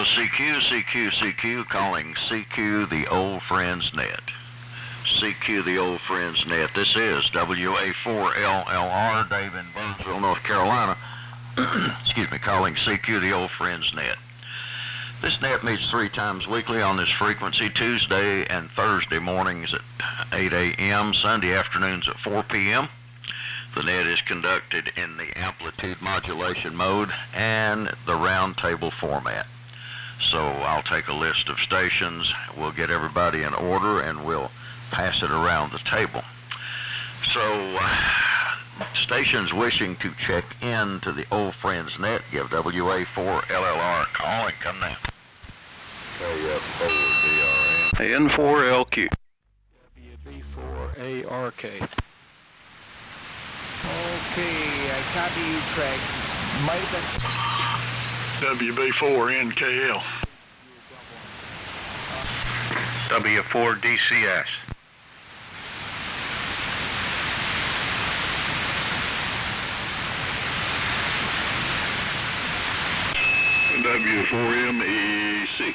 CQ, calling CQ the Old Friends Net. CQ the Old Friends Net. This is WA4LLR, Dave in Burnsville, North Carolina. Excuse me, calling CQ the Old Friends Net. This net meets 3 times weekly on this frequency, Tuesday and Thursday mornings at 8 a.m., Sunday afternoons at 4 p.m. The net is conducted in the Amplitude Modulation mode and the round table format. So I'll take a list of stations, we'll get everybody in order, and we'll pass it around the table. So stations wishing to check in to the Old Friends Net, give WA4LLR a call and come now. KF4DRN. N4LQ. WB4ARK. Okay, I copy you, Craig. Might have been WB4NKL. W4DCS. W4MEC.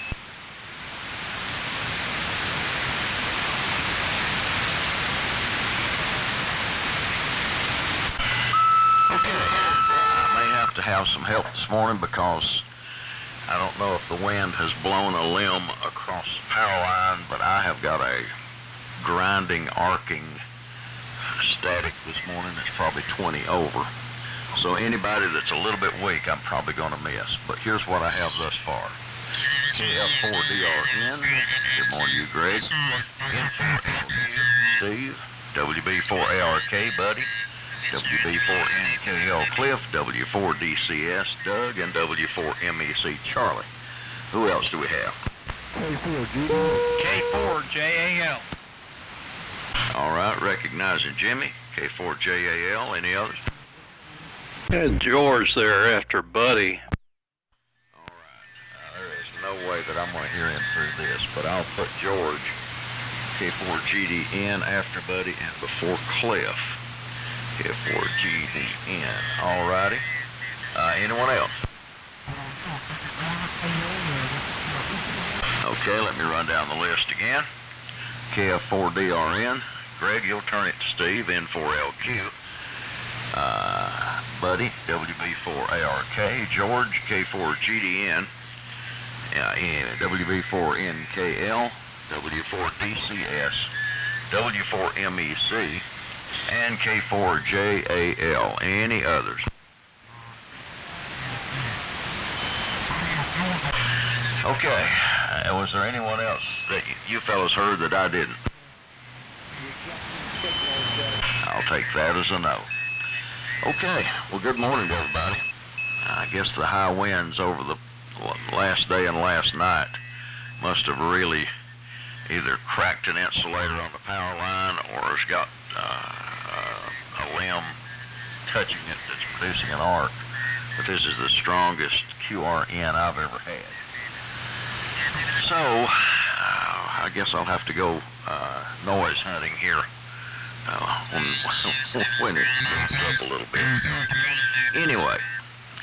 Okay, I may have to have some help this morning because I don't know if the wind has blown a limb across the power line, but I have got a grinding, arcing static this morning. It's probably 20 over. So anybody that's a little bit weak, I'm probably going to miss. But here's what I have thus far. KF4DRN. Good morning to you, Greg. N4LQ, Steve. WB4ARK, Buddy. WB4NKL, Cliff. W4DCS, Doug. And W4MEC, Charlie. Who else do we have? K4JAL. All right, recognizing Jimmy. K4JAL. Any others? Had George there after Buddy. All right. There is no way that I'm going to hear him through this, but I'll put George, K4GDN after Buddy and before Cliff. K4GDN. All righty. Anyone else? Okay, let me run down the list again. KF4DRN. Greg, you'll turn it to Steve. N4LQ. Buddy, WB4ARK, George, K4GDN, WB4NKL, W4DCS, W4MEC, and K4JAL. Any others? Okay, was there anyone else that you fellows heard that I didn't? I'll take that as a no. Okay, well, good morning to everybody. I guess the high winds over the last day and last night must have really either cracked an insulator on the power line or has got a limb touching it that's producing an arc. But this is the strongest QRN I've ever had. So, I guess I'll have to go noise hunting here. When it moves up a little bit. Anyway,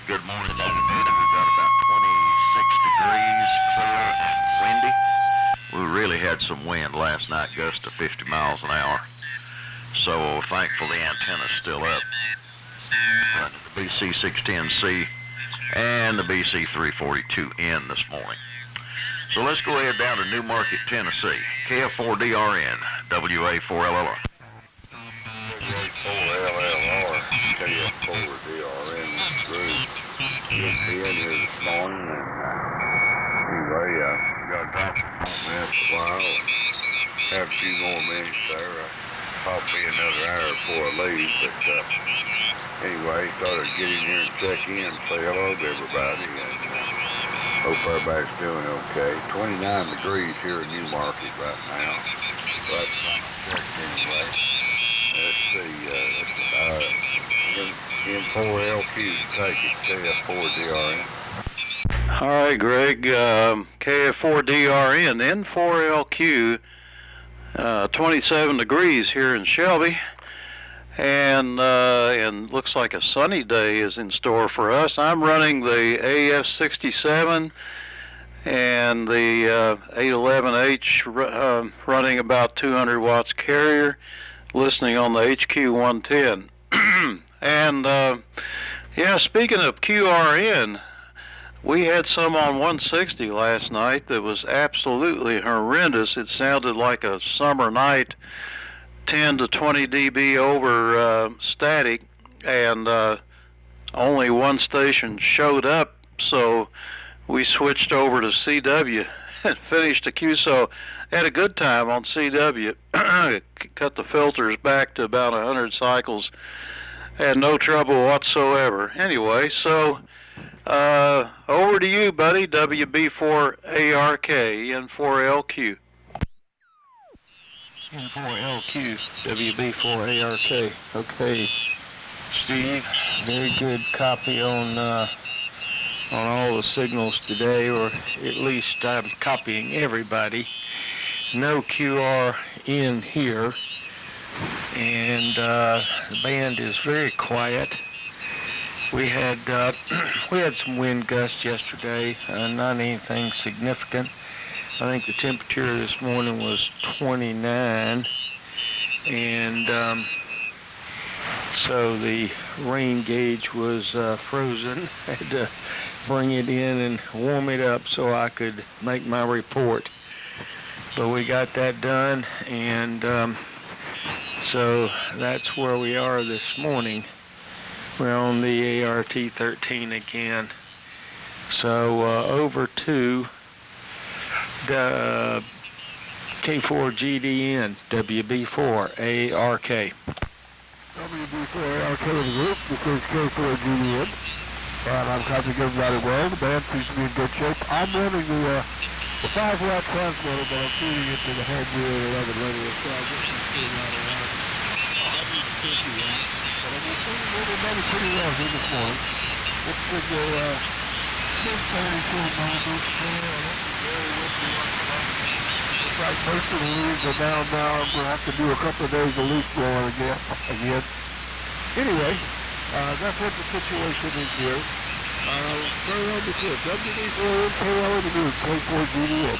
good morning, everybody. We've got about 26 degrees, clear and windy. We really had some wind last night, gusts to 50 miles an hour. So thankful the antenna's still up. Running the BC610C and the BC342N this morning. So let's go ahead down to Newmarket, Tennessee. KF4DRN, WA4LLR. WA4LLR, KF4DRN, Bruce. Just be in here this morning, and anyway, got a doctor's appointment after a while, and have a few more minutes there. Probably another hour before I leave, but anyway, thought I'd get in here and check in, say hello to everybody, and hope everybody's doing okay. 29 degrees here in Newmarket right now, but check anyway. Let's see, N4LQ, take it, KF4DRN. All right, Greg, KF4DRN, N4LQ, 27 degrees here in Shelby, and looks like a sunny day is in store for us. I'm running the AF-67 and the 811H running about 200 watts carrier, listening on the HQ110. And yeah, speaking of QRN, we had some on 160 last night that was absolutely horrendous. It sounded like a summer night, 10 to 20 dB over static, and only one station showed up, so we switched over to CW and finished the Q. So had a good time on CW. Cut the filters back to about 100 cycles. Had no trouble whatsoever. Anyway, so over to you, buddy. WB4ARK, N4LQ. N4LQ, WB4ARK. Okay, Steve, very good copy on all the signals today, or at least I'm copying everybody. No QR in here, and the band is very quiet. We had some wind gusts yesterday, not anything significant. I think the temperature this morning was 29, and so the rain gauge was frozen. I had to bring it in and warm it up so I could make my report. But we got that done, and so that's where we are this morning. We're on the ART-13 again. So over to the K4GDN, WB4ARK. WB4ARK in the group, this is K4GDN. And I'm copying everybody well. The band seems to be in good shape. I'm running the 5-watt transmitter, but I'm feeding it to the home 11 radio, so I guess I'm feeding out around 150 watts. But I'm feeding everybody pretty well here this morning. Looks like they're 1032 millimeters. Looks like most of the leaves are down now. I'm going to have to do a couple of days of leaf blowing again. Anyway, that's what the situation is here. Carry on the tip. WB4NKL in the group, K4GDN.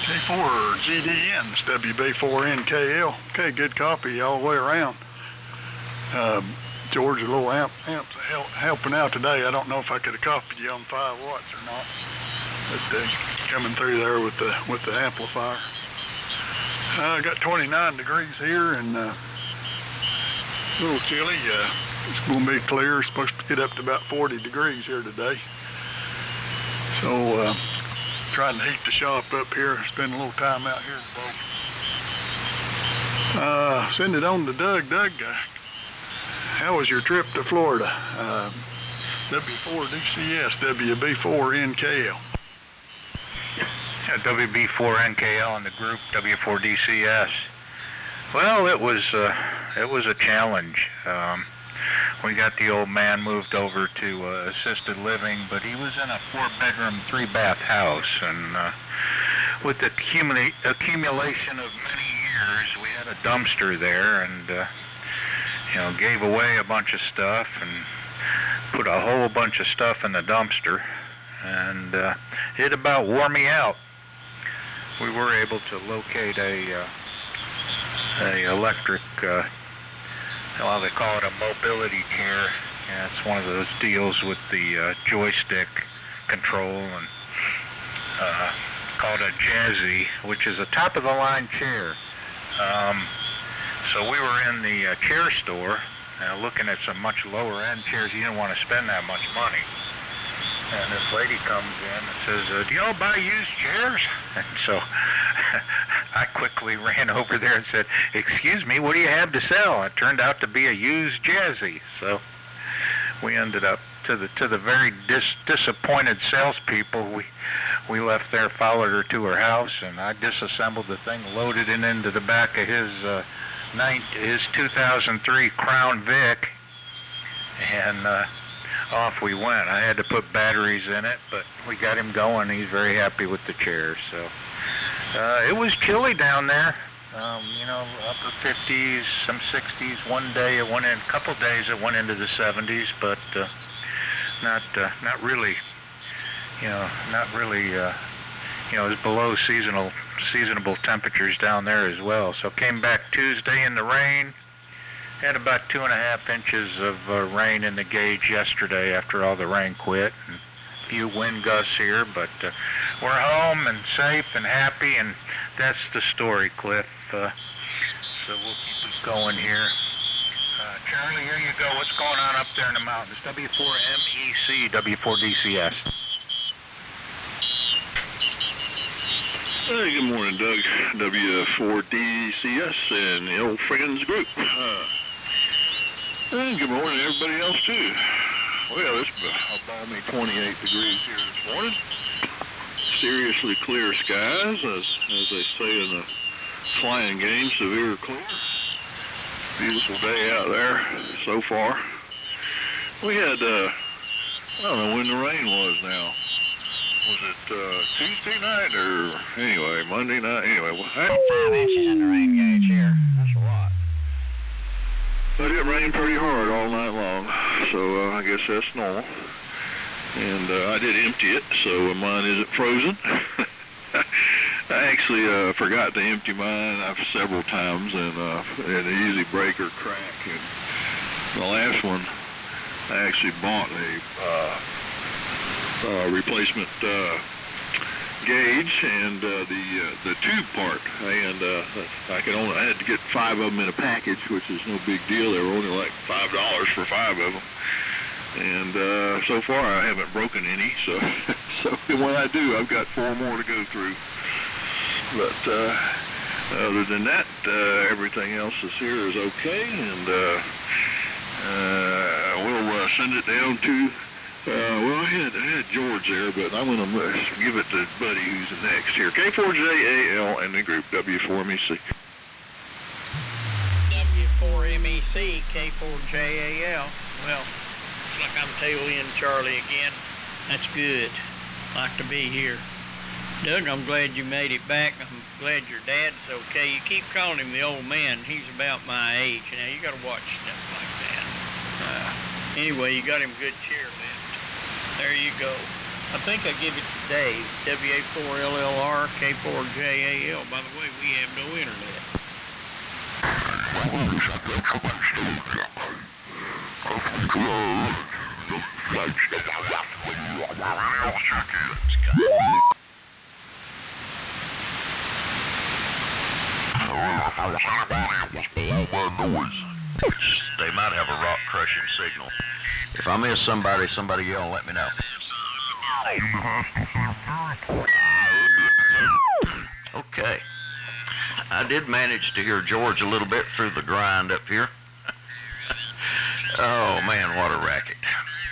K4GDN, it's WB4NKL. Okay, good copy all the way around. George, a little amps helping out today. I don't know if I could have copied you on 5 watts or not. But coming through there with the amplifier. I got 29 degrees here and a little chilly. It's going to be clear. It's supposed to get up to about 40 degrees here today. So trying to heat the shop up here. Spend a little time out here today. Send it on to Doug. Doug, how was your trip to Florida? W4DCS, WB4NKL. Yeah, WB4NKL in the group, W4DCS. Well, it was a challenge. We got the old man moved over to assisted living, but he was in a 4-bedroom, 3-bath house, and with the accumulation of many years, we had a dumpster there, and gave away a bunch of stuff and put a whole bunch of stuff in the dumpster, and it about wore me out. We were able to locate a electric, they call it a mobility chair. Yeah, it's one of those deals with the joystick control, and called a Jazzy, which is a top-of-the-line chair. So we were in the chair store looking at some much lower-end chairs. You didn't want to spend that much money. And this lady comes in and says, do y'all buy used chairs? And so I quickly ran over there and said, excuse me, what do you have to sell? It turned out to be a used Jazzy. So we ended up, to the very disappointed salespeople, we left there, followed her to her house, and I disassembled the thing, loaded it into the back of his 2003 Crown Vic, and off we went. I had to put batteries in it, but we got him going. He's very happy with the chair. So it was chilly down there, upper 50s, some 60s. One day it went in, a couple days it went into the 70s, but not really, not really, it's below seasonable temperatures down there as well. So came back Tuesday in the rain. Had about 2.5 inches of rain in the gauge yesterday after all the rain quit. And a few wind gusts here, but we're home and safe and happy, and that's the story, Cliff. So we'll keep this going here. Charlie, here you go. What's going on up there in the mountains? W4MEC, W4DCS. Hey, good morning, Doug. W4DCS and the old friends group. And good morning to everybody else, too. Well, it's a balmy 28 degrees here this morning. Seriously clear skies, as they say in the flying game, severe clear. Beautiful day out there so far. We had, I don't know when the rain was now. Was it Tuesday night or anyway, Monday night? Anyway, 5 inches in the rain gauge here. That's a lot. But it rained pretty hard all night long, so I guess that's normal. And I did empty it, so mine isn't frozen. I actually forgot to empty mine several times, and an easy break or crack. And the last one, I actually bought a replacement gauge and the tube part, and I had to get 5 of them in a package, which is no big deal. They were only like $5 for 5 of them. And so far I haven't broken any, so when I do, I've got 4 more to go through. But other than that, everything else is here is okay, and we'll send it down to, well, I had George there, but I'm going to give it to Buddy, who's next here. K4JAL and the group W4MEC. W4MEC, K4JAL. Well, looks like I'm tailing Charlie again. That's good. Like to be here. Doug, I'm glad you made it back. I'm glad your dad's okay. You keep calling him the old man. He's about my age. Now, you got to watch stuff like that. Anyway, you got him good chairlift. There you go. I think I give it to Dave. WA4LLR, K4JAL. By the way, we have no internet. They might have a rock crushing signal. If I miss somebody yell and let me know. Okay. I did manage to hear George a little bit through the grind up here. Oh man, what a racket.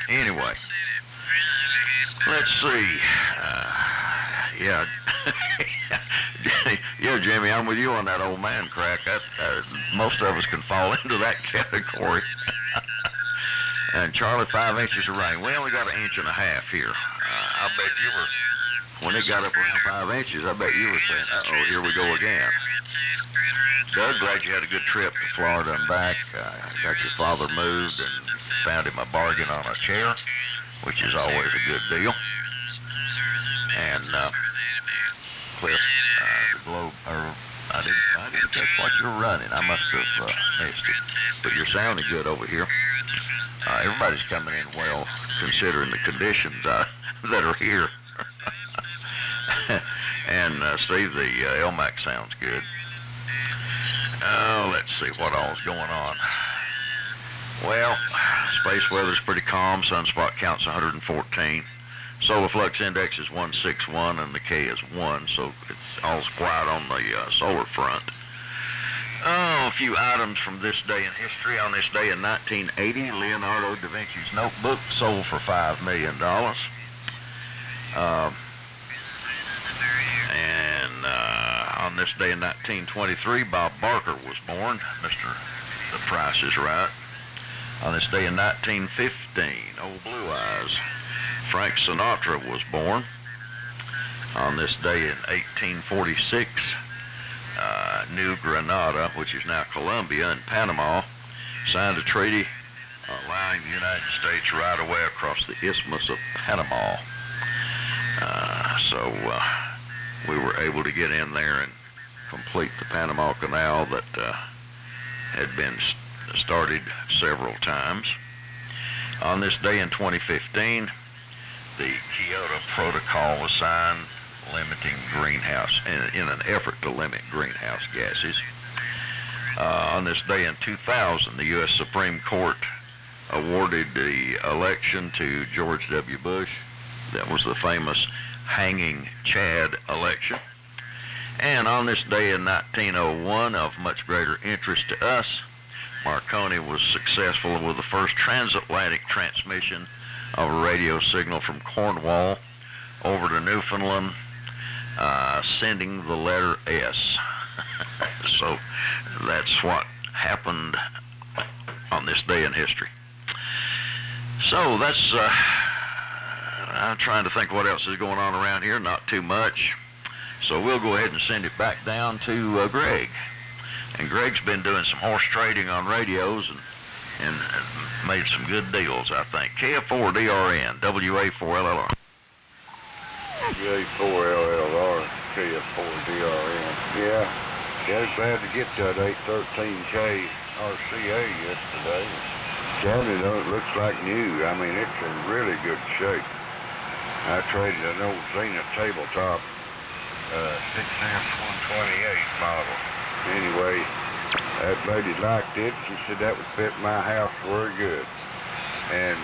Anyway, let's see. Yeah, Jimmy, I'm with you on that old man crack. Most of us can fall into that category. And Charlie, 5 inches of rain. We only got 1.5 inches here. I bet you were, when it got up around 5 inches, I bet you were saying, uh-oh, here we go again. Doug, glad you had a good trip to Florida and back. Got your father moved and found him a bargain on a chair, which is always a good deal. And Cliff, the globe, I didn't catch what you were running. I must have missed it. But you're sounding good over here. Everybody's coming in well, considering the conditions that are here. And Steve, the Elmac sounds good. Let's see what all's going on. Well, space weather's pretty calm. Sunspot count's 114. Solar flux index is 161, and the K is 1, so it's all's quiet on the solar front. A few items from this day in history. On this day in 1980, Leonardo da Vinci's notebook sold for $5 million. And on this day in 1923, Bob Barker was born. Mr. The Price is Right. On this day in 1915, Old Blue Eyes, Frank Sinatra was born. On this day in 1846, New Granada, which is now Colombia and Panama, signed a treaty allowing the United States right away across the Isthmus of Panama. So we were able to get in there and complete the Panama Canal that had been started several times. On this day in 2015, the Kyoto Protocol was signed, limiting greenhouse, in an effort to limit greenhouse gases. On this day in 2000, the U.S. Supreme Court awarded the election to George W. Bush. That was the famous hanging Chad election. And on this day in 1901, of much greater interest to us, Marconi was successful with the first transatlantic transmission of a radio signal from Cornwall over to Newfoundland, sending the letter S. So that's what happened on this day in history. So that's, I'm trying to think what else is going on around here. Not too much. So we'll go ahead and send it back down to Greg. And Greg's been doing some horse trading on radios and made some good deals, I think. KF4DRN, WA4LLR. WA4LLR, KF4DRN. Yeah, glad to get that 813K RCA yesterday. County, though, it looks like new. I mean, it's in really good shape. I traded an old Zenith tabletop 6F128 model. Anyway, that lady liked it. She said that would fit my house very good. And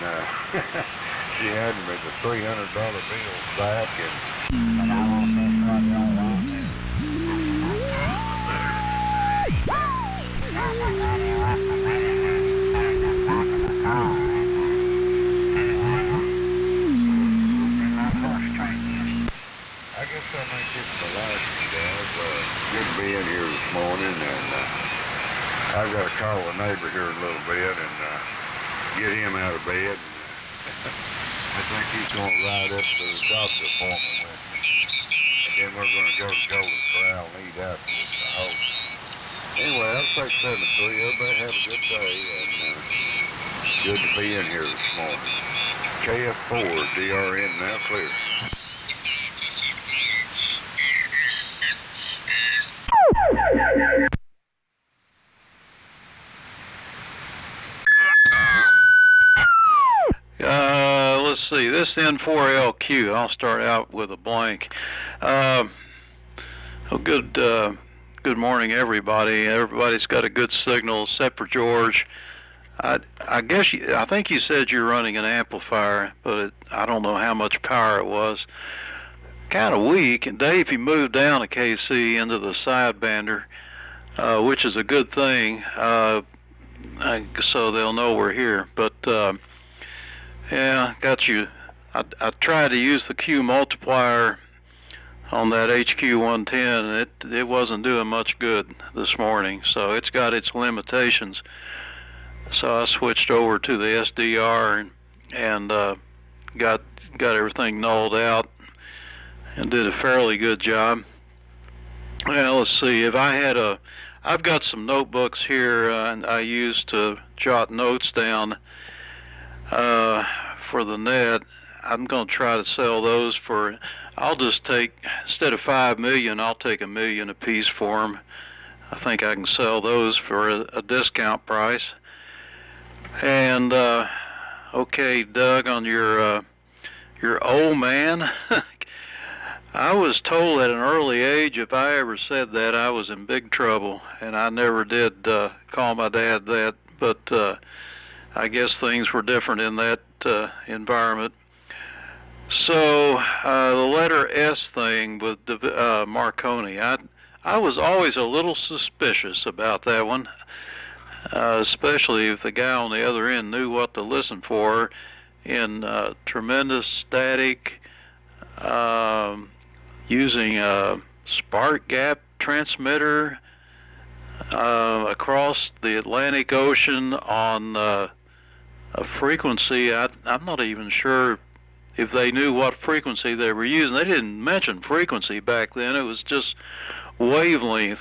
she handed me the $300 bill back, and I want that right on right there. I guess I might get the last one, guys. Good to be in here this morning, and I've got to call the neighbor here in a little bit and get him out of bed. I think he's going to ride up to the doctor for me with me. And then we're going to go to Golden Corral and eat afterwards, I hope. Anyway, I'll say 7-3. Everybody have a good day, and good to be in here this morning. KF4DRN now clear. Let's see, this N4LQ, I'll start out with a blank. Good morning, everybody. Everybody's got a good signal, except for George. I think you said you're running an amplifier, but I don't know how much power it was. Kind of weak. And Dave, he moved down a KC into the sidebander, which is a good thing, so they'll know we're here. But yeah, got you. I tried to use the Q multiplier on that HQ110, and it wasn't doing much good this morning, so it's got its limitations. So I switched over to the SDR and got everything nulled out and did a fairly good job. Well, let's see, I've got some notebooks here and I used to jot notes down for the net. I'm going to try to sell those for, I'll just take, instead of 5 million, I'll take $1 million a piece for them. I think I can sell those for a discount price. And okay, Doug, on your old man, I was told at an early age if I ever said that I was in big trouble, and I never did call my dad that, but I guess things were different in that environment. So the letter S thing with Marconi, I was always a little suspicious about that one, especially if the guy on the other end knew what to listen for in tremendous static, using a spark gap transmitter across the Atlantic Ocean on a frequency. I'm not even sure if they knew what frequency they were using. They didn't mention frequency back then. It was just wavelength.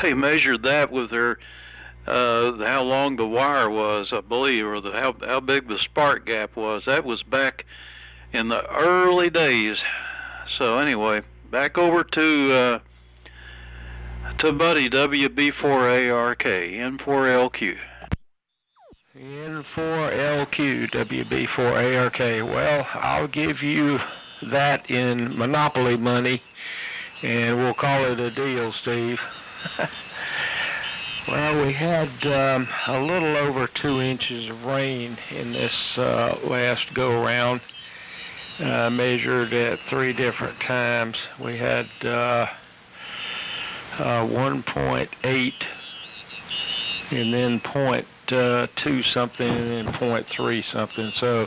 They measured that with their how long the wire was, I believe, or how big the spark gap was. That was back in the early days. So anyway, back over to Buddy, WB4ARK, N4LQ. N4LQ, WB4ARK. Well, I'll give you that in Monopoly money, and we'll call it a deal, Steve. Well, we had a little over 2 inches of rain in this last go-around, measured at 3 different times. We had 1.8, and then 0.2 something, and then 0.3 something. So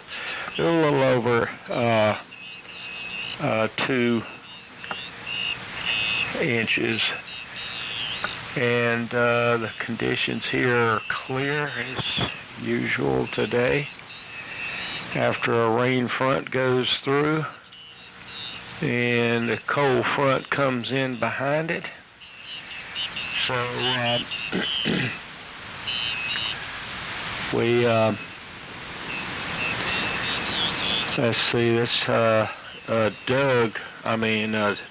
a little over 2 inches. And the conditions here are clear as usual today. After a rain front goes through and the cold front comes in behind it. So we let's see, this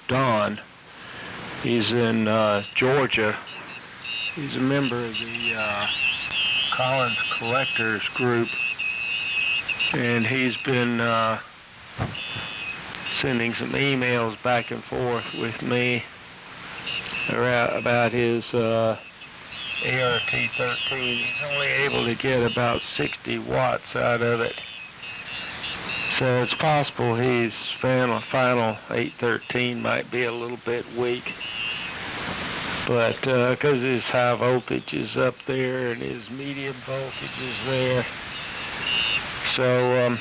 Don, he's in Georgia. He's a member of the Collins Collectors Group, and he's been sending some emails back and forth with me about his ART-13. He's only able to get about 60 watts out of it. So it's possible his final 813 might be a little bit weak. But because his high voltage is up there and his medium voltage is there. So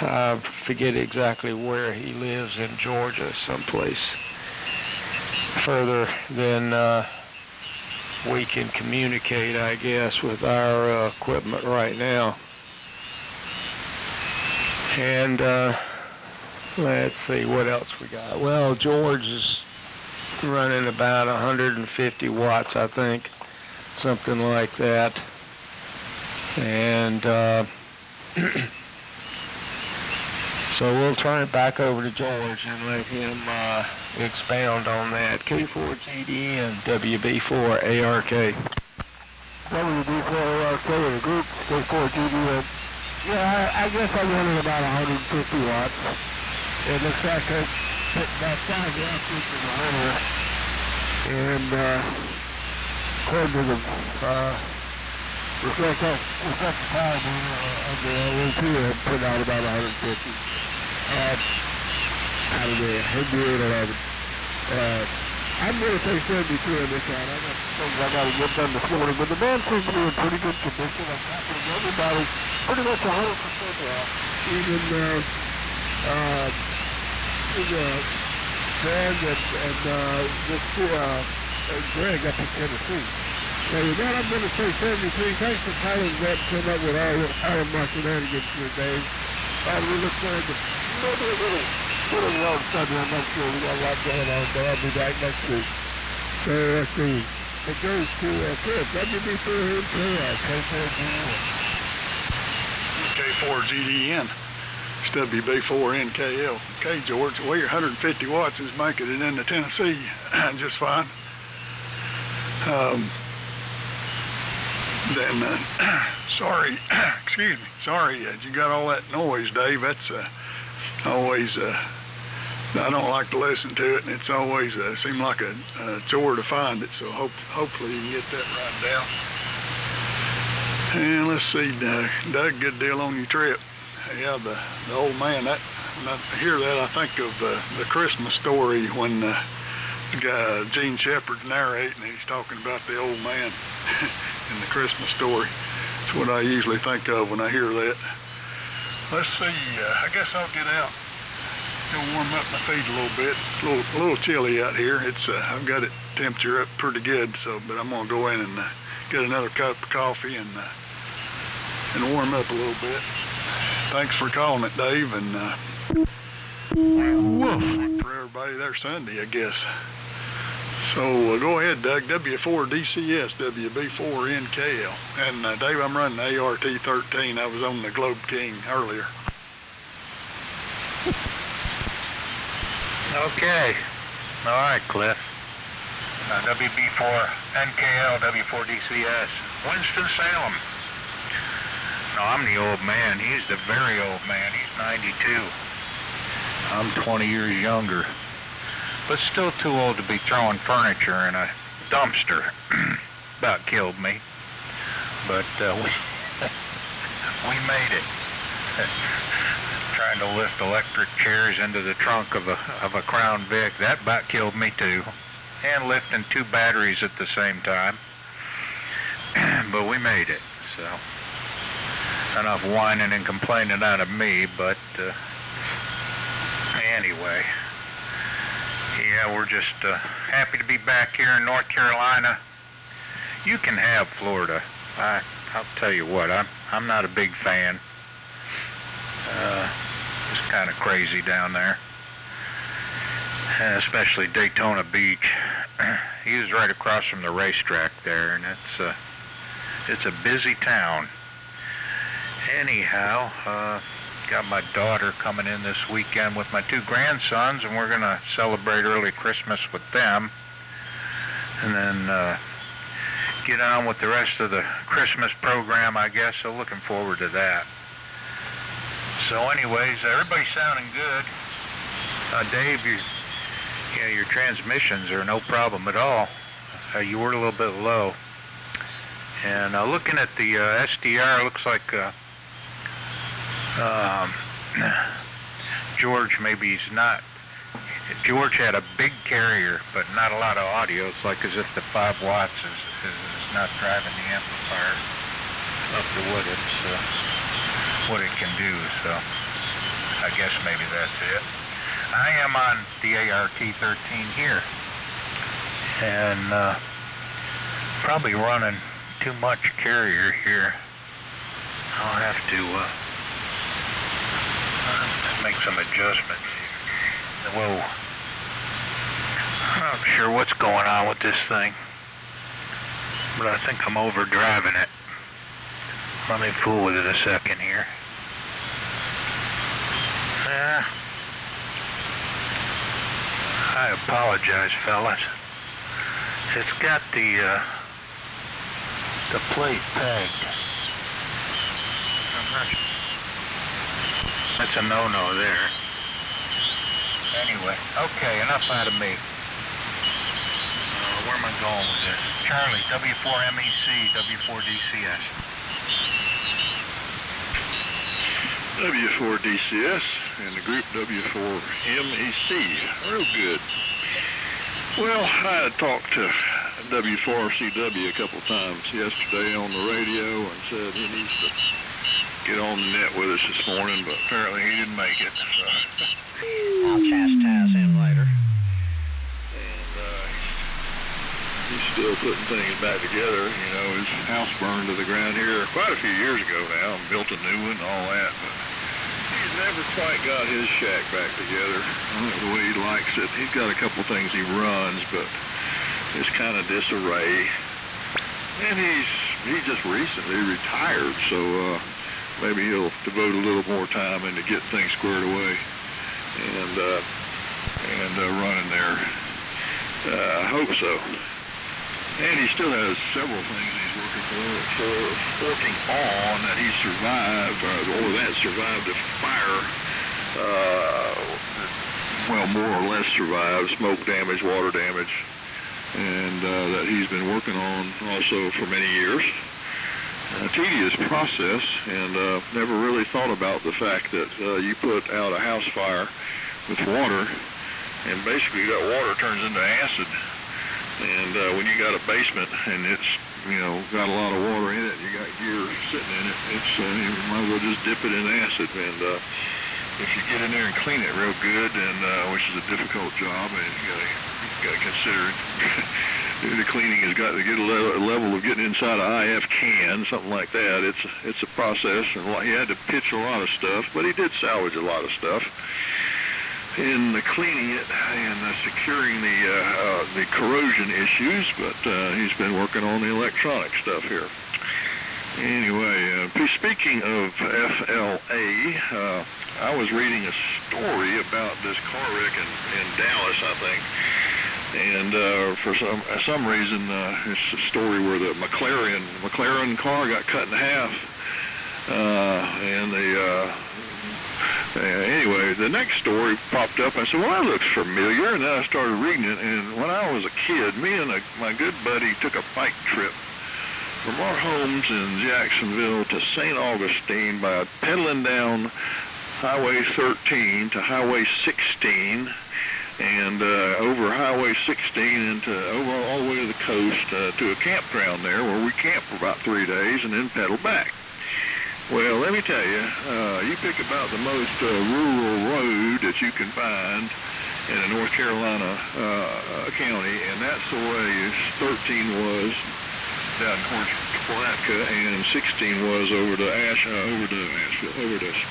I forget exactly where he lives in Georgia, someplace further than we can communicate, I guess, with our equipment right now. And let's see what else we got. Well, George is running about 150 watts, I think, something like that. And so we'll turn it back over to George and let him expound on that. K4GDN, WB4ARK. WB4ARK in the group, K4GDN. Yeah, I guess I'm running about 150 watts. It looks like I put about 5 watts into the motor. And according to the reflective power meter of the LNP, I put out about 150. Out of the NB811. I'm going to say 72 on this one. I got things I got to get done this morning, but the band seems to be in pretty good condition. I'm happy with everybody. Pretty much 100% now. Even Greg and Greg up in Tennessee. So with that, I'm going to say 73. Thanks for calling that and come up with all of my shenanigans for today. We look forward to maybe a little long Sunday. I'm not sure. We got a lot going on, but I'll be back next week. So let's see. It goes to Chris, WB4NKL, K4GDN. It's WB4NKL. Okay, George, well, your 150 watts is making it into Tennessee just fine. Sorry, excuse me, sorry you got all that noise, Dave. That's always, I don't like to listen to it, and it's always seemed like a chore to find it, so hopefully you can get that right down. And let's see, Doug, good deal on your trip. Yeah, the old man, when I hear that, I think of the Christmas story when the guy, Gene Shepard's narrating, and he's talking about the old man in the Christmas story. That's what I usually think of when I hear that. Let's see, I guess I'll get out, go warm up my feet a little bit. It's a little chilly out here. It's I've got it temperature up pretty good, but I'm gonna go in and get another cup of coffee and warm up a little bit. Thanks for calling it, Dave, and woof for everybody there Sunday, I guess. So go ahead, Doug. W4DCS, WB4NKL. And Dave, I'm running the ART-13. I was on the Globe King earlier. Okay. All right, Cliff. WB4 NKL W4DCS, Winston-Salem. No, I'm the old man. He's the very old man. He's 92. I'm 20 years younger, but still too old to be throwing furniture in a dumpster. About killed me, but we made it. Trying to lift electric chairs into the trunk of a Crown Vic, that about killed me too. And lifting 2 batteries at the same time. But we made it, so enough whining and complaining out of me, but anyway, yeah, we're just happy to be back here in North Carolina. You can have Florida. I'll tell you what, I'm not a big fan. It's kind of crazy down there, especially Daytona Beach. He was right across from the racetrack there, and it's a busy town. Anyhow, got my daughter coming in this weekend with my 2 grandsons, and we're gonna celebrate early Christmas with them, and then get on with the rest of the Christmas program, I guess. So looking forward to that. So anyways, everybody's sounding good. Dave, your transmissions are no problem at all. You were a little bit low. And looking at the SDR, looks like George, maybe he's not. George had a big carrier, but not a lot of audio. It's like as if the 5 watts is not driving the amplifier up to what it can do. So I guess maybe that's it. I am on the ART-13 here, and probably running too much carrier here. I'll have to make some adjustments. Whoa. I'm not sure what's going on with this thing, but I think I'm overdriving it. Let me fool with it a second here. I apologize, fellas. It's got the plate pegged. I'm not sure. That's a no-no there. Anyway, okay, enough out of me. Where am I going with this? Charlie, W4MEC, W4DCS. W4DCS and the group W4MEC. Real good. Well, I had talked to W4CW a couple times yesterday on the radio and said he needs to get on the net with us this morning, but apparently he didn't make it. So. I'll chastise him later. And he's still putting things back together. You know, his house burned to the ground here quite a few years ago now and built a new one and all that, but he's never quite got his shack back together the way he likes it. He's got a couple things he runs, but it's kind of disarray. And he just recently retired, so maybe he'll devote a little more time into getting things squared away and running there. I hope so. And he still has several things he's working on that he survived, or that survived a fire. Well, more or less survived smoke damage, water damage, and that he's been working on also for many years. A tedious process, and never really thought about the fact that you put out a house fire with water, and basically that water turns into acid. And when you got a basement and it's, you know, got a lot of water in it, you got gear sitting in it, it's you might as well just dip it in acid. And if you get in there and clean it real good, and which is a difficult job, and you got to consider it. The cleaning has got to get a level of getting inside an IF can, something like that. It's a process, and he had to pitch a lot of stuff, but he did salvage a lot of stuff in the cleaning it and securing the corrosion issues. But he's been working on the electronic stuff here. Anyway, speaking of FLA, I was reading a story about this car wreck in Dallas, I think. And for some reason, it's a story where the McLaren car got cut in half. Anyway, the next story popped up. I said, well, that looks familiar. And then I started reading it. And when I was a kid, me and my good buddy took a bike trip from our homes in Jacksonville to St. Augustine by pedaling down Highway 13 to Highway 16. And over Highway 16 into all the way to the coast to a campground there where we camped for about 3 days and then pedaled back. Well, let me tell you, you pick about the most rural road that you can find in a North Carolina county, and that's the way 13 was down towards Palatka, and 16 was over to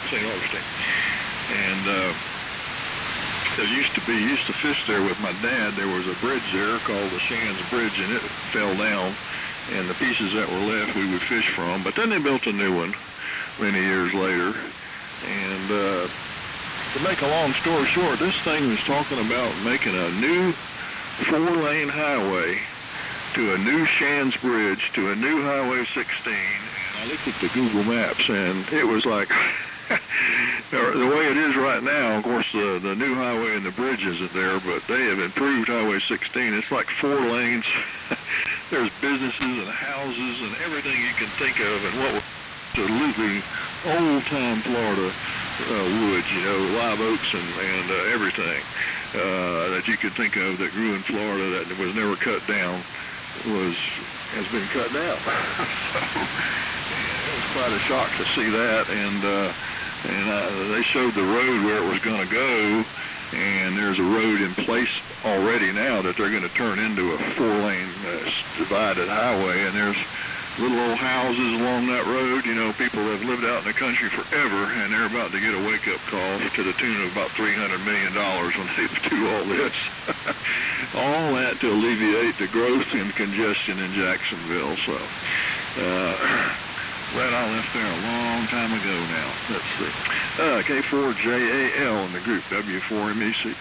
St. Augustine. And used to fish there with my dad. There was a bridge there called the Shands Bridge, and it fell down, and the pieces that were left we would fish from. But then they built a new one many years later. And to make a long story short, this thing was talking about making a new 4-lane highway to a new Shands Bridge to a new Highway 16. And I looked at the Google Maps, and it was like the way it is right now. Of course, the new highway and the bridge isn't there, but they have improved Highway 16. It's like 4 lanes. There's businesses and houses and everything you can think of, and what was absolutely old-time Florida woods, live oaks and everything that you could think of that grew in Florida that was never cut down has been cut down. It was quite a shock to see that, and they showed the road where it was going to go, and there's a road in place already now that they're going to turn into a 4-lane divided highway, and there's little old houses along that road. People have lived out in the country forever, and they're about to get a wake-up call to the tune of about $300 million when they do all this. All that to alleviate the growth and congestion in Jacksonville. So, glad I left there a long time ago now. Let's see. K4JAL in the group, W4MEC.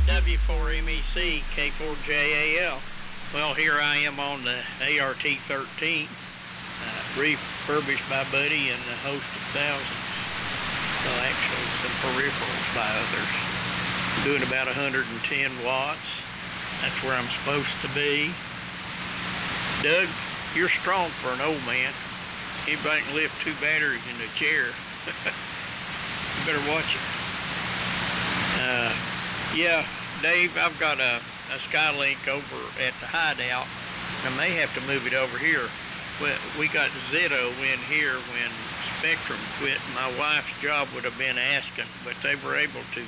W4MEC, K4JAL. Well, here I am on the ART-13, refurbished by Buddy and a host of thousands. Well, actually, some peripherals by others. Doing about 110 watts. That's where I'm supposed to be. Doug, you're strong for an old man. Anybody can lift 2 batteries in a chair. You better watch it. Yeah, Dave, I've got a Skylink over at the hideout. I may have to move it over here. We got Zitto in here when Spectrum quit. My wife's job would have been asking, but they were able to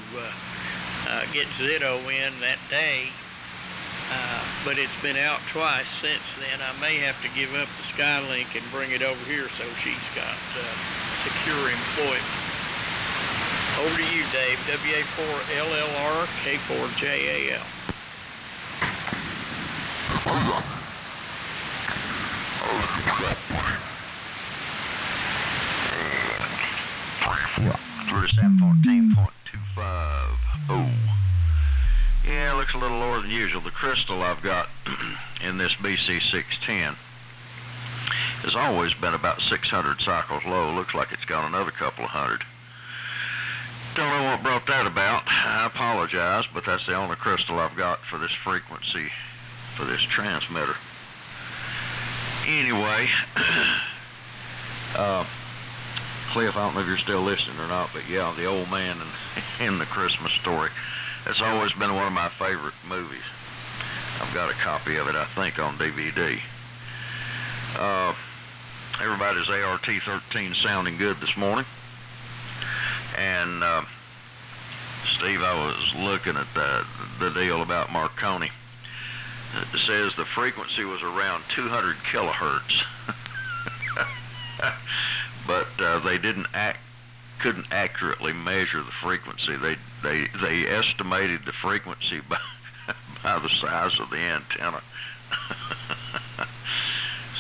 get Zitto in that day. But it's been out twice since then. I may have to give up the Skylink and bring it over here so she's got secure employment. Over to you, Dave. WA4LLR, K4JAL. Through 714.25. Oh. Yeah, it looks a little lower than usual. The crystal I've got in this BC610 has always been about 600 cycles low. Looks like it's got another couple of hundred. Don't know what brought that about. I apologize, but that's the only crystal I've got for this frequency, for this transmitter. Anyway, Cliff, I don't know if you're still listening or not, but yeah, the old man in the Christmas Story. It's always been one of my favorite movies. I've got a copy of it, I think, on DVD. Everybody's ART-13 sounding good this morning. And Steve, I was looking at the deal about Marconi. It says the frequency was around 200 kilohertz, but they couldn't accurately measure the frequency. They estimated the frequency by the size of the antenna.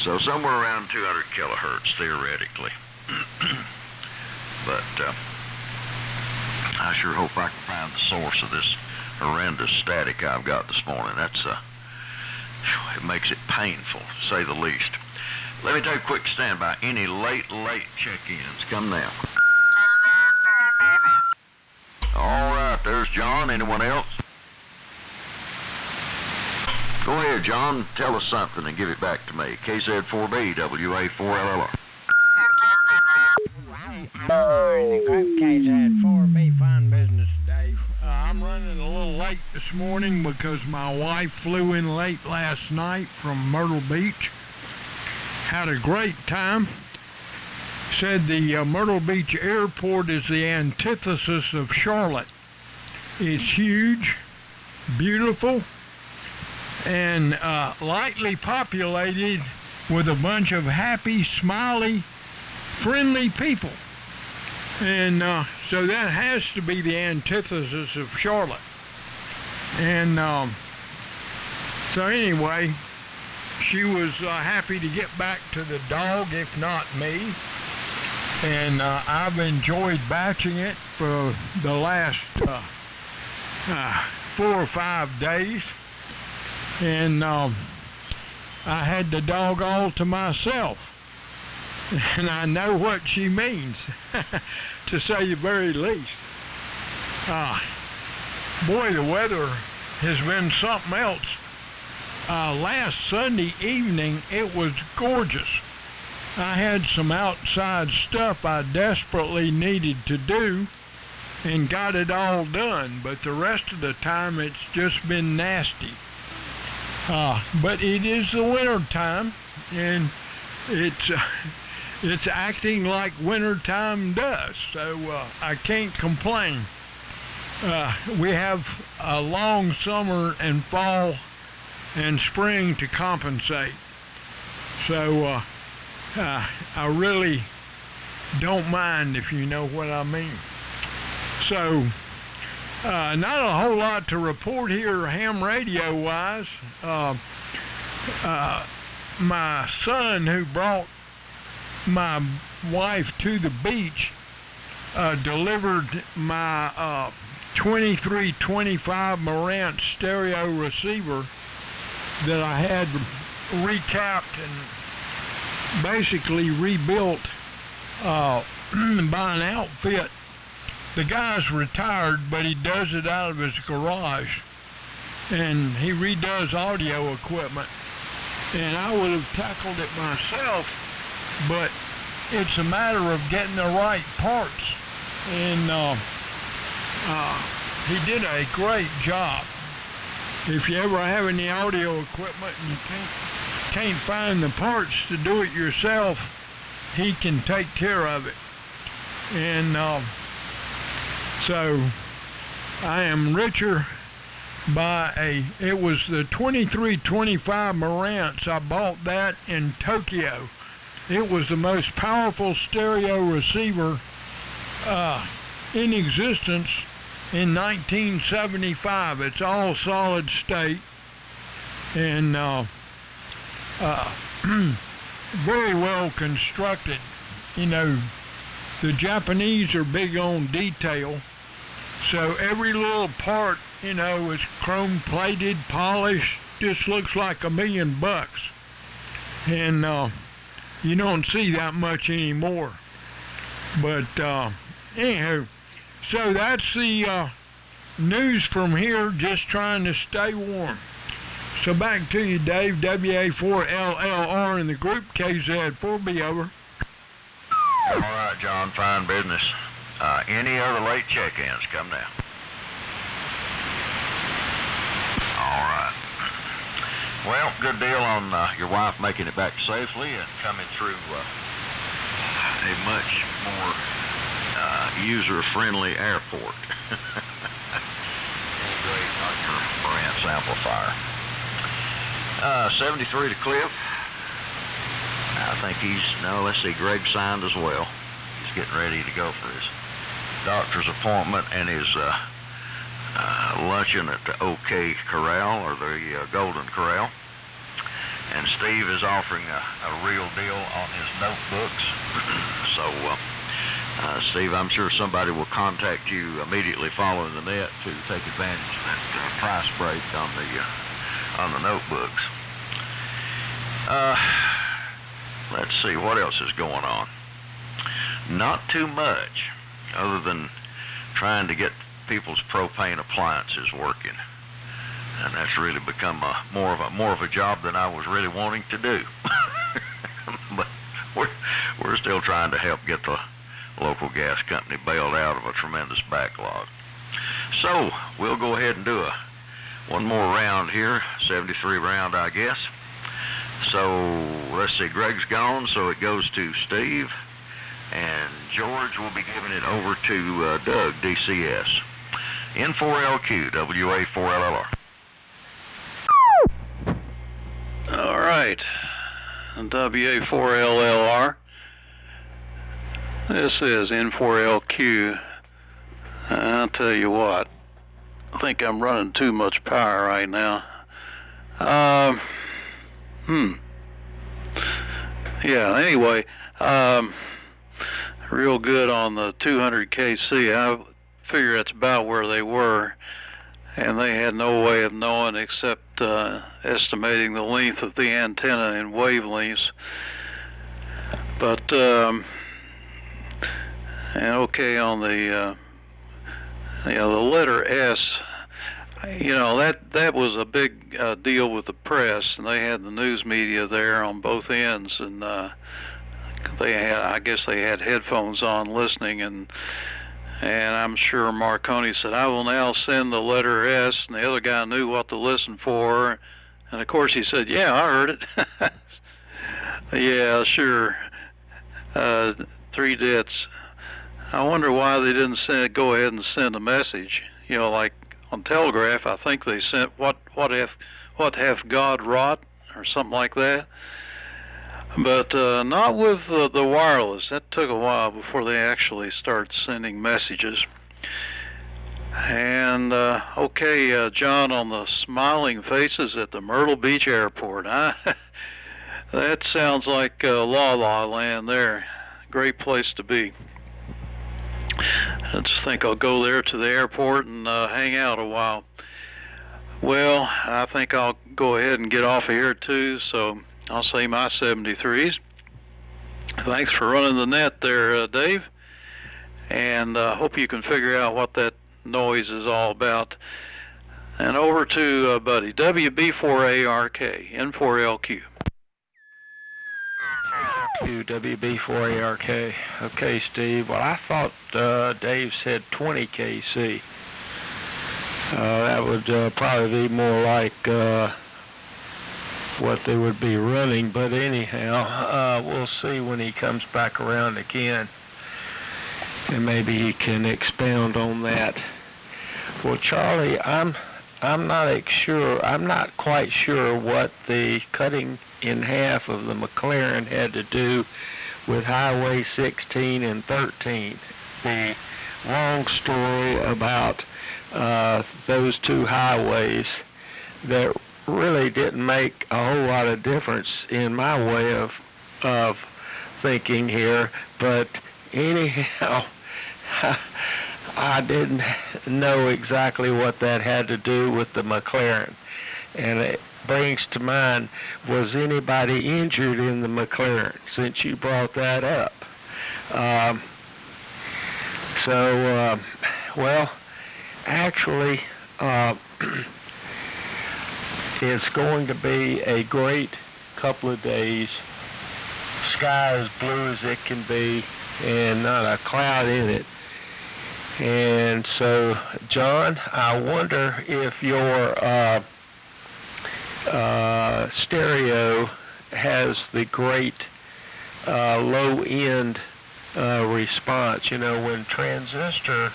So somewhere around 200 kilohertz theoretically. But I sure hope I can find the source of this horrendous static I've got this morning. It makes it painful, to say the least. Let me take a quick standby. Any late check-ins? Come now. All right, there's John. Anyone else? Go ahead, John. Tell us something and give it back to me. KZ4B, WA4LLR. KZ4B, fine business, Dave. I'm running a little late this morning because my wife flew in late last night from Myrtle Beach. Had a great time. Said the Myrtle Beach airport is the antithesis of Charlotte. It's huge, beautiful, and lightly populated with a bunch of happy, smiley, friendly people. And so that has to be the antithesis of Charlotte. And so anyway, she was happy to get back to the dog, if not me. And I've enjoyed batching it for the last 4 or 5 days. And I had the dog all to myself. And I know what she means, to say the very least. Boy, the weather has been something else. Last Sunday evening, it was gorgeous. I had some outside stuff I desperately needed to do and got it all done, but the rest of the time it's just been nasty. But it is the winter time, and it's acting like wintertime does, so I can't complain. We have a long summer and fall and spring to compensate, so I really don't mind, if you know what I mean. So not a whole lot to report here ham radio wise. My son, who brought my wife to the beach, delivered my 2325 Marantz stereo receiver that I had recapped and basically rebuilt by an outfit. The guy's retired, but he does it out of his garage, and he redoes audio equipment. And I would have tackled it myself, but it's a matter of getting the right parts. And he did a great job. If you ever have any audio equipment and you can't find the parts to do it yourself, he can take care of it. And so I am richer by it was the 2325 Marantz. I bought that in Tokyo. It was the most powerful stereo receiver in existence in 1975. It's all solid state and very well constructed. You know, the Japanese are big on detail, so every little part, you know, is chrome plated, polished, just looks like $1 million. And you don't see that much anymore. But anyhow, so that's the news from here, just trying to stay warm. So back to you, Dave, WA4LLR in the group, KZ4B, over. All right, John, fine business. Any other late check-ins? Come now. All right. Well, good deal on your wife making it back safely and coming through a much more user-friendly airport. Great, Dr. Marantz amplifier. 73 to Cliff. I think let's see, Greg signed as well. He's getting ready to go for his doctor's appointment and his luncheon at the OK Corral, or the Golden Corral. And And Steve is offering a real deal on his notebooks. So, Steve, I'm sure somebody will contact you immediately following the net to take advantage of that price break on the notebooks. Let's see, what else is going on? Not too much, other than trying to get people's propane appliances working, and that's really become more of a job than I was really wanting to do. But we're still trying to help get the local gas company bailed out of a tremendous backlog. So we'll go ahead and do one more round here, 73 round, I guess. So let's see, Greg's gone, so it goes to Steve, and George will be giving it over to Doug, DCS. N4LQ, WA4LLR. All right, WA4LLR. This is N4LQ. I'll tell you what, I think I'm running too much power right now. Yeah, anyway, real good on the 200 KC. I figure that's about where they were, and they had no way of knowing except estimating the length of the antenna in wavelengths. But and okay, on the letter S, that was a big deal with the press, and they had the news media there on both ends, and I guess they had headphones on listening, and I'm sure Marconi said, "I will now send the letter S," and the other guy knew what to listen for, and of course he said, "Yeah, I heard it." Yeah, sure. 3 dits. I wonder why they didn't go ahead and send a message. Like on telegraph, I think they sent what hath God wrought, or something like that. But not with the wireless. That took a while before they actually start sending messages. And okay, John, on the smiling faces at the Myrtle Beach Airport. That sounds like La La Land there. Great place to be. I just think I'll go there to the airport and hang out a while. Well, I think I'll go ahead and get off of here too, so I'll say my 73s. Thanks for running the net there, Dave, and hope you can figure out what that noise is all about. And over to Buddy, WB4ARK, N4LQ. WB4ARK. Okay, Steve. Well, I thought Dave said 20 KC. That would probably be more like what they would be running, but anyhow, we'll see when he comes back around again, and maybe he can expound on that. Well, Charlie, I'm not quite sure what the cutting in half of the McLaren had to do with Highway 16 and 13. The long story about those two highways that really didn't make a whole lot of difference in my way of thinking here, but anyhow, I didn't know exactly what that had to do with the McLaren. And it brings to mind, was anybody injured in the McLaren, since you brought that up? Well, actually, it's going to be a great couple of days. Sky as blue as it can be, and not a cloud in it. And so, John, I wonder if your stereo has the great low-end response. When transistor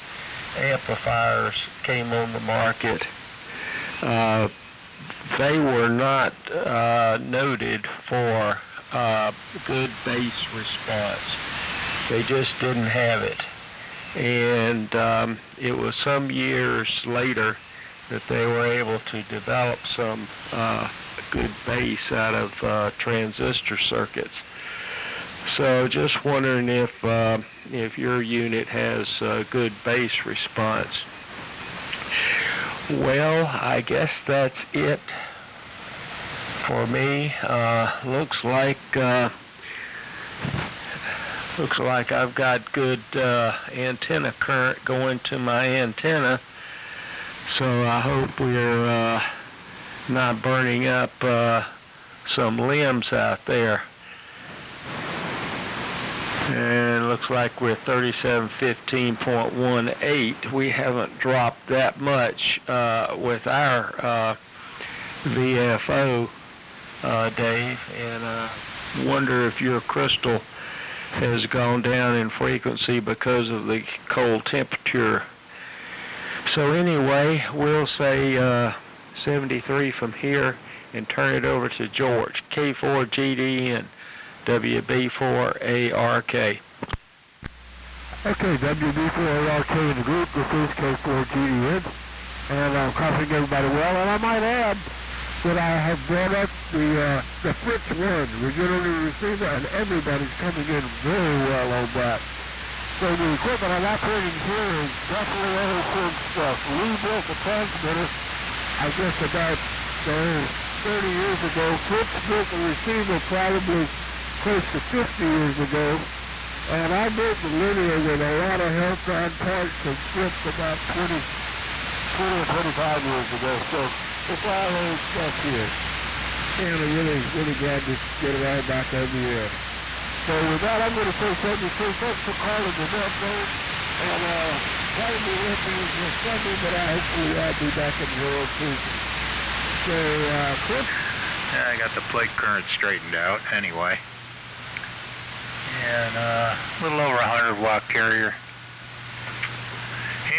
amplifiers came on the market, they were not noted for good bass response. They just didn't have it. And it was some years later that they were able to develop some good bass out of transistor circuits. So just wondering if your unit has good bass response. Well, I guess that's it for me. Looks like I've got good antenna current going to my antenna, so I hope we're not burning up some limbs out there. And looks like we're 3715.18. We haven't dropped that much with our VFO, Dave, and wonder if your crystal has gone down in frequency because of the cold temperature. So anyway, we'll say 73 from here and turn it over to George. K4GD and WB4ARK. Okay, WB4ARK in the group. This is K4GDN, and I'm copying everybody well. And I might add that I have brought up the Fritz 1 regenerative receiver, and everybody's coming in very well on that. So the equipment I'm operating here is definitely old Fritz stuff. We built the transmitter, I guess about 30 years ago. Fritz built the receiver probably close to 50 years ago, and I built the linear with a lot of help on parts and Fritz about 20 or 25 years ago. So it's all old stuff here. And I'm really glad to get it all back on the air. So with that, I'm going to say thanks for calling the update. And probably listening this Sunday, but hopefully I'll be back in the world soon. So, Chris? Yeah, I got the plate current straightened out anyway. And a little over 100 watt carrier.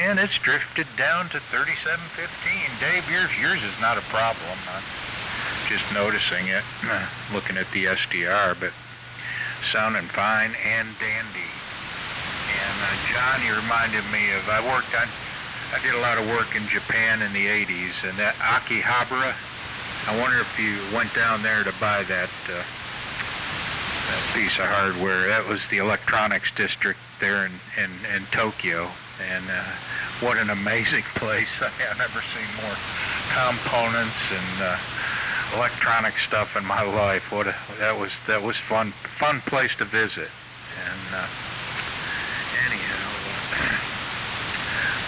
And it's drifted down to 3715. Dave, yours is not a problem. I'm just noticing it, looking at the SDR, but sounding fine and dandy. And John, you reminded me of, I did a lot of work in Japan in the 80s, and that Akihabara, I wonder if you went down there to buy that piece of hardware. That was the electronics district there in Tokyo, and what an amazing place. I've never seen more components and electronic stuff in my life. That was fun place to visit. And anyhow,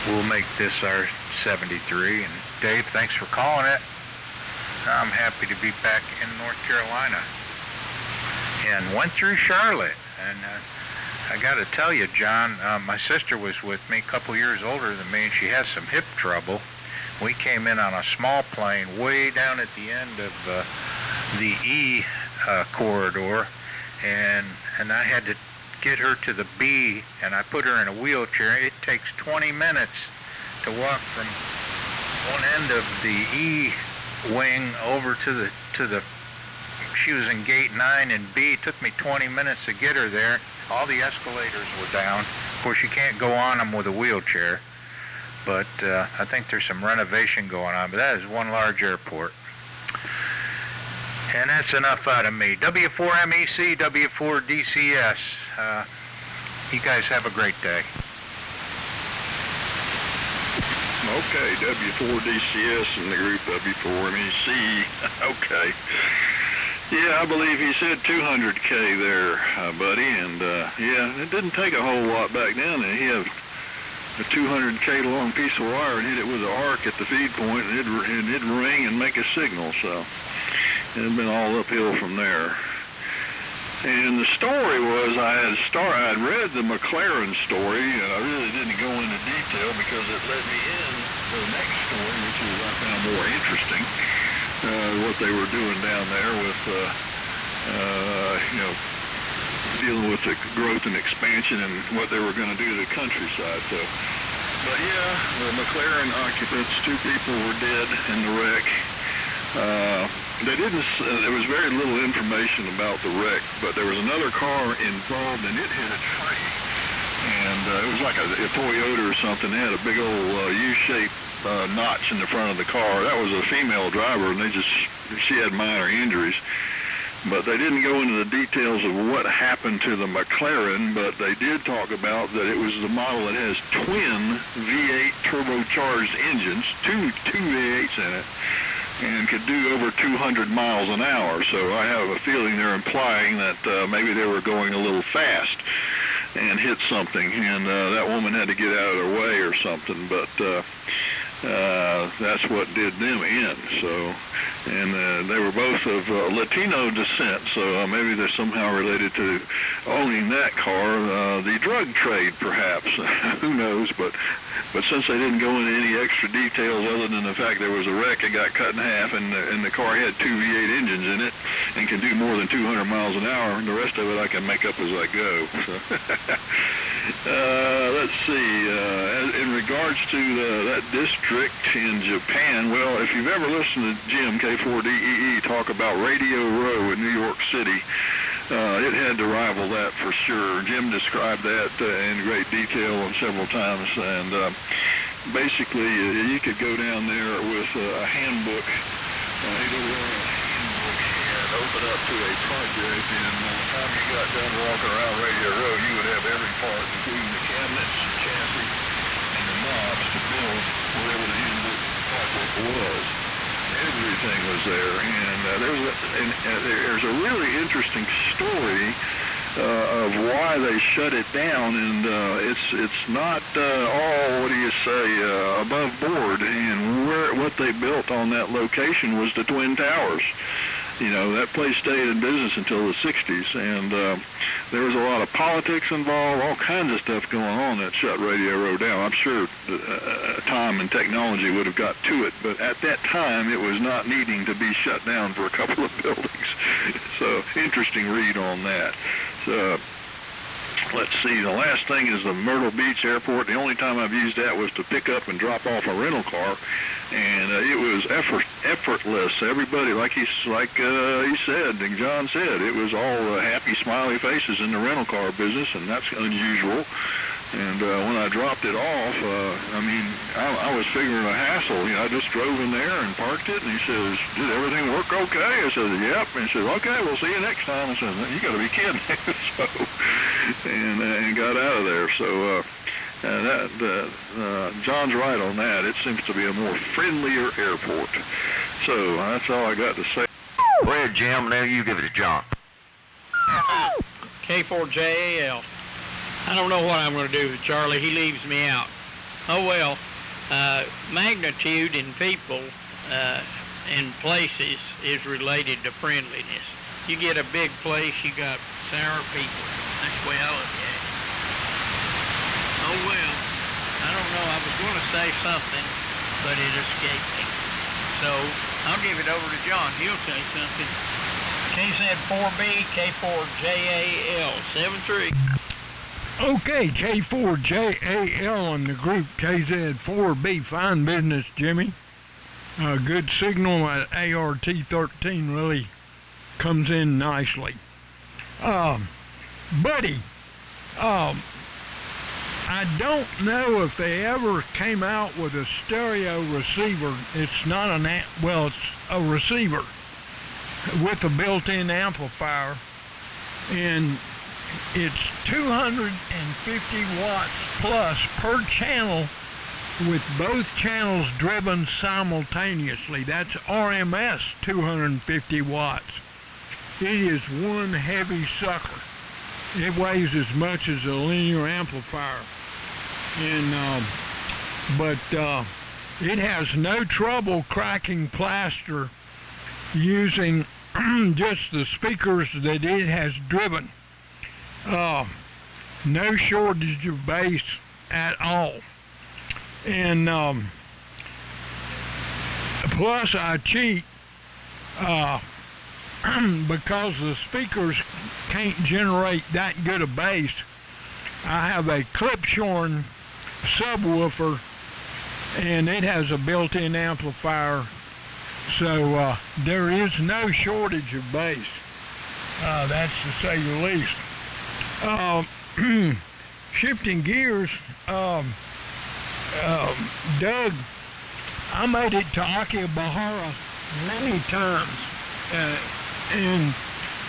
we'll make this our 73. And Dave, thanks for calling it. I'm happy to be back in North Carolina. And went through Charlotte. And I got to tell you, John, my sister was with me, a couple years older than me, and she has some hip trouble. We came in on a small plane way down at the end of the E corridor, and I had to get her to the B, and I put her in a wheelchair. It takes 20 minutes to walk from one end of the E wing over to the she was in gate 9 and B. It took me 20 minutes to get her there. All the escalators were down. Of course, you can't go on them with a wheelchair, but I think there's some renovation going on, but that is one large airport. And that's enough out of me. W4MEC, W4DCS. You guys have a great day. Okay, W4DCS in the group W4MEC. Okay. Yeah, I believe he said 200K there, buddy, and yeah, it didn't take a whole lot back then. He had a 200K long piece of wire and hit it with an arc at the feed point, and it'd ring and make a signal, so it had been all uphill from there. And the story was, I'd read the McLaren story, and I really didn't go into detail because it led me in to the next story, which is I found more interesting. What they were doing down there with, dealing with the growth and expansion and what they were going to do to the countryside. So, but yeah, the McLaren occupants, 2 people were dead in the wreck. There was very little information about the wreck, but there was another car involved, and it hit a tree. And it was like a Toyota or something. It had a big old U-shaped notch in the front of the car. That was a female driver, and she had minor injuries. But they didn't go into the details of what happened to the McLaren, but they did talk about that it was the model that has twin V8 turbocharged engines, two V8s in it, and could do over 200 miles an hour. So I have a feeling they're implying that maybe they were going a little fast and hit something, and that woman had to get out of their way or something, but that's what did them in. So, and they were both of Latino descent, so maybe they're somehow related to owning that car. The drug trade, perhaps. Who knows? But since they didn't go into any extra details other than the fact there was a wreck, it got cut in half, and the car had two V8 engines in it and can do more than 200 miles an hour. The rest of it I can make up as I go. So let's see. In regards to that district in Japan, well, if you've ever listened to Jim K4DEE talk about Radio Row in New York City, it had to rival that for sure. Jim described that in great detail several times, and basically you could go down there with a handbook, and open up to a project, and by the time you got done walking around Radio Row, you would have every part, including the cabinets, the chassis, and the knobs to build whatever the handbook project was. Everything was there, and there's a really interesting story of why they shut it down, and it's not all, what do you say, above board. And what they built on that location was the Twin Towers. You know, that place stayed in business until the 60s, and there was a lot of politics involved, all kinds of stuff going on that shut Radio Row down. I'm sure time and technology would have got to it, but at that time it was not needing to be shut down for a couple of buildings. So, interesting read on that. So, let's see, the last thing is the Myrtle Beach Airport. The only time I've used that was to pick up and drop off a rental car, and it was effortless. Everybody, like he said, and John said, it was all happy, smiley faces in the rental car business, and that's unusual. And when I dropped it off, I was figuring a hassle. You know, I just drove in there and parked it, and he says, "Did everything work okay?" I said, "Yep." And he said, "Okay, we'll see you next time." I said, "You got to be kidding." So, and got out of there. So John's right on that. It seems to be a more friendlier airport. So that's all I got to say. Go ahead, Jim. Now you give it to John. K4JAL. I don't know what I'm going to do with Charlie. He leaves me out. Oh, well. Magnitude in people and places is related to friendliness. You get a big place, you got sour people. That's the way I look at it. Oh, well. I don't know. I was going to say something, but it escaped me. So I'll give it over to John. He'll say something. KZ4B, K4JAL, 73. Okay, K4JAL in the group, KZ4B, fine business, Jimmy. Good signal at ART-13 really comes in nicely. Buddy, I don't know if they ever came out with a stereo receiver. It's not it's a receiver with a built-in amplifier, and it's 250 watts plus per channel with both channels driven simultaneously. That's RMS 250 watts. It is one heavy sucker. It weighs as much as a linear amplifier. And but it has no trouble cracking plaster using just the speakers that it has driven. No shortage of bass at all. And plus I cheat because the speakers can't generate that good a bass. I have a Clipshorn subwoofer, and it has a built-in amplifier, so there is no shortage of bass. That's to say the least. Shifting gears, Doug I made it to Akihabara many times, and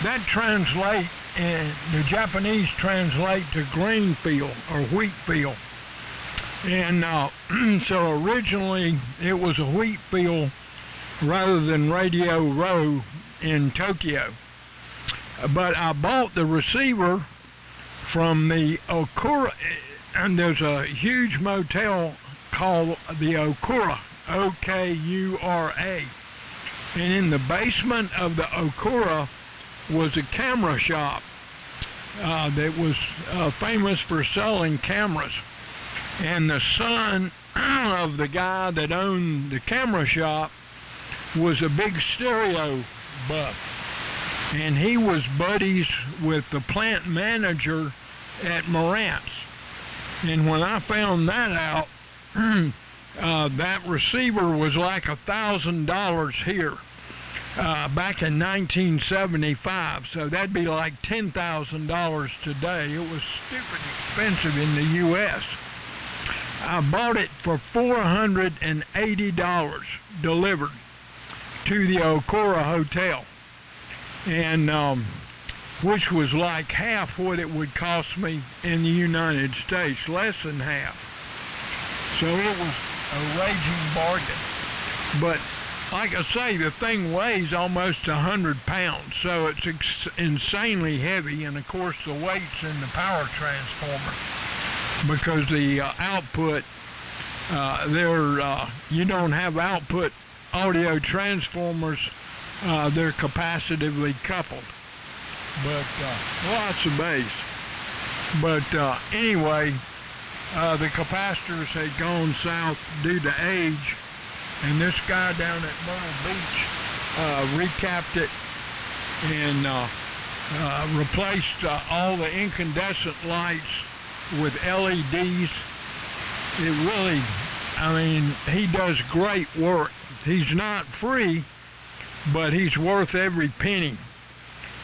that translate, the Japanese translate to grain field or wheat field. And so originally it was a wheat field rather than Radio Row in Tokyo. But I bought the receiver from the Okura, and there's a huge motel called the Okura, O-K-U-R-A. And in the basement of the Okura was a camera shop that was famous for selling cameras. And the son of the guy that owned the camera shop was a big stereo buff. And he was buddies with the plant manager at Marantz. And when I found that out, that receiver was like $1,000 here back in 1975. So that'd be like $10,000 today. It was stupid expensive in the U.S. I bought it for $480 delivered to the Okura Hotel, and which was like half what it would cost me in the United States, less than half. So it was a raging bargain. But like I say, the thing weighs almost 100 pounds, so it's insanely heavy, and of course the weight's in the power transformer, because the output, you don't have output audio transformers, they're capacitively coupled, but lots of bass. But anyway, the capacitors had gone south due to age, and this guy down at Myrtle Beach recapped it and replaced all the incandescent lights with LEDs. It really, I mean, he does great work. He's not free, but he's worth every penny.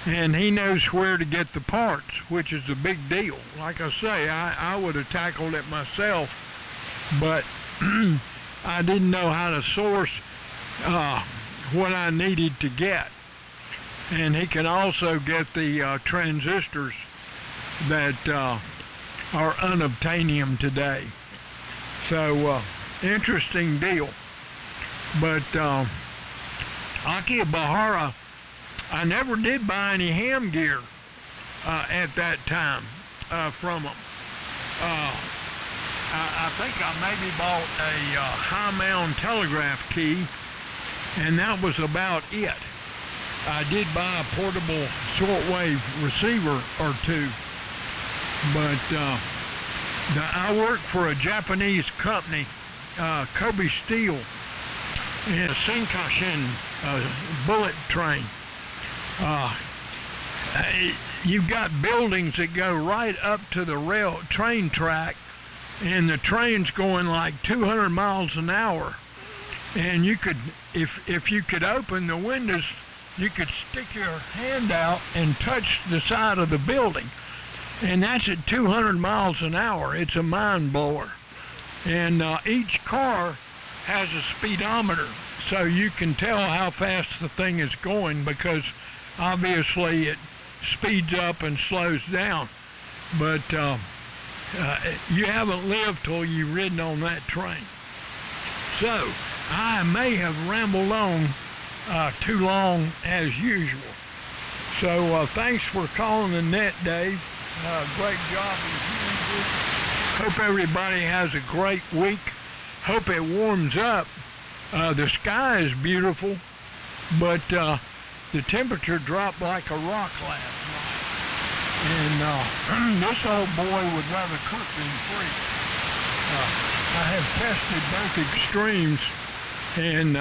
And he knows where to get the parts, which is a big deal. Like I say, I would have tackled it myself, but I didn't know how to source what I needed to get. And he can also get the transistors that are unobtainium today. So, interesting deal. But Akihabara, I never did buy any ham gear at that time from them. I think I maybe bought a high mount telegraph key, and that was about it. I did buy a portable shortwave receiver or two, but I worked for a Japanese company, Kobe Steel, in a Shinkashin bullet train. You've got buildings that go right up to the train track, and the train's going like 200 miles an hour. And you could, if you could open the windows, you could stick your hand out and touch the side of the building. And that's at 200 miles an hour. It's a mind blower. And each car has a speedometer, so you can tell how fast the thing is going, because obviously it speeds up and slows down. But you haven't lived till you've ridden on that train. So I may have rambled on too long as usual. So thanks for calling the net, Dave. Great job as usual. Hope everybody has a great week. Hope it warms up. The sky is beautiful, but the temperature dropped like a rock last night. And this old boy would rather cook than freeze. I have tested both extremes, and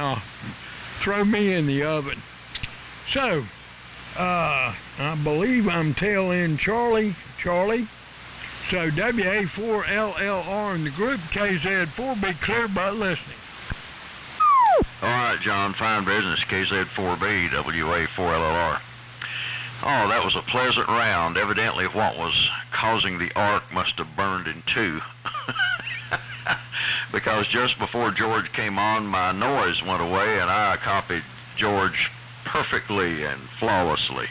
throw me in the oven. So, I believe I'm tail end Charlie. So WA4LLR in the group, KZ4, be clear about listening. All right, John, fine business, KZ4B, WA4LLR. Oh, that was a pleasant round. Evidently what was causing the arc must have burned in two. because just before George came on, my noise went away, and I copied George perfectly and flawlessly.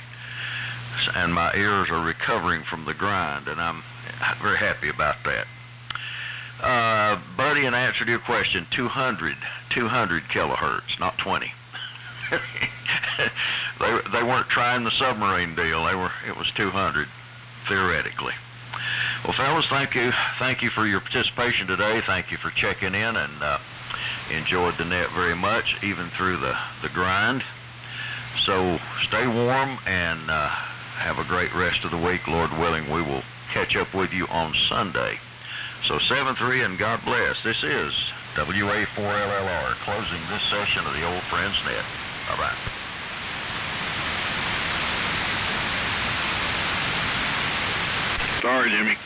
And my ears are recovering from the grind, and I'm very happy about that. Buddy, in answer to your question, 200 kilohertz, not 20. They weren't trying the submarine deal. It was 200 theoretically. Well, fellas, thank you for your participation today. Thank you for checking in, and enjoyed the net very much, even through the grind. So stay warm and have a great rest of the week. Lord willing, we will catch up with you on Sunday. So 7-3, and God bless. This is WA4LLR, closing this session of the Old Friends Net. Bye-bye. Sorry, Jimmy.